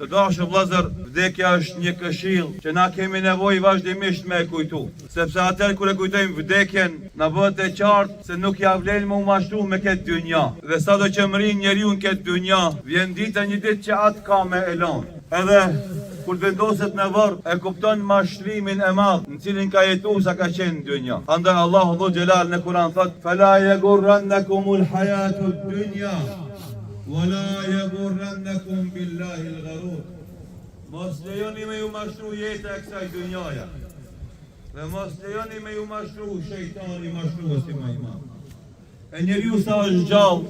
Të dashur vëllezër, vdekja është një këshill që na kemi nevojë vazhdimisht me e kujtu, sepse atëherë kur e kujtojmë vdekjen, na bëhet e qartë se nuk ja vlen më u mashtru me këtë dynja. Dhe sado që mrin njeriu në këtë dynja, vjen një ditë që atë ka me elon. Edhe kur vendoset në varr, e kupton mashtrimin e madh në cilin ka jetuar sa ka qenë në dynja. Andaj Allahu Dhu Xhelal në Kur'an thot: "Fala yaghurrannakumul hayatud dunya wala yaghurrannakum billahi al-gharur." Mos lejoni me ju mashtru jeta e kësaj dynjaja. Dhe mos lejoni me ju mashtru shejtani mashtruesi më i madh. E njeriu sa është gjallë,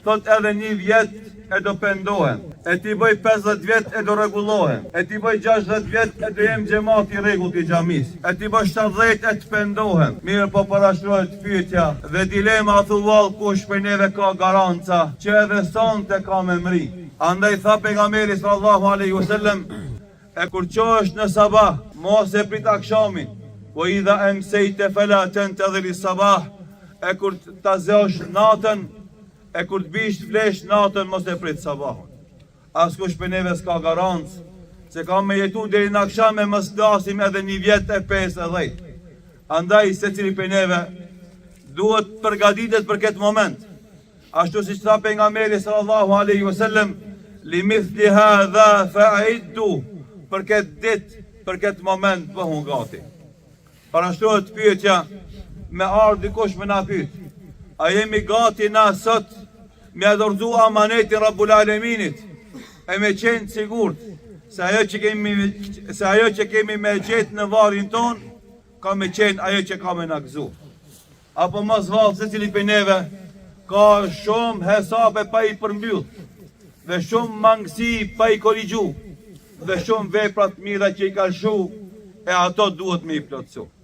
thot edhe 1 vjet e do pendohen, e ti bëj 50 vjet e do rregullohen, e ti bëj 60 vjet e do jem xhamati i rregullt i xhamis, e ti bëj 70 e të pendohen. Mirë, po parashtrohet pyetja dhe dilema, thuvall, kush për neve ka garanca që edhe sonte ka me mri. Andaj tha pejgamberi sallallahu alaihi wasallam, e kur qohesh në sabah, mos e prit akshamin, po idha emsejte fela tantadhir sabah, e kur ta zgjosh natën, e kur të bish flesh natën, mos e prit sabahun. Askush për neve s'ka garancë se ka me jetu deri në aksham e mos flasim edhe 1 vjet e 50. Andaj secili për neve duhet përgatitet për këtë moment. Ashtu siç tha pejgamberi sallallahu alaihi wasallam, limithli hadha fa'iddu, për këtë ditë, për këtë moment bëhu gati. Parashtrohet pyetja, me ardh dikush me na pyet: a jemi gati na sot me adorzu amanetin Rabbul Aleminit, e me qenë sigurt se ajo që kemi me gjetë në varrin ton, ka me qenë ajo që ka me na gëzu. Apo mos vallë, secili prej neve ka shumë hesabe pa i përmbyll, dhe shumë mangësi pa i korrigju, dhe shumë vepra të mira që i ka lshu, e ato duhet me i plotësu.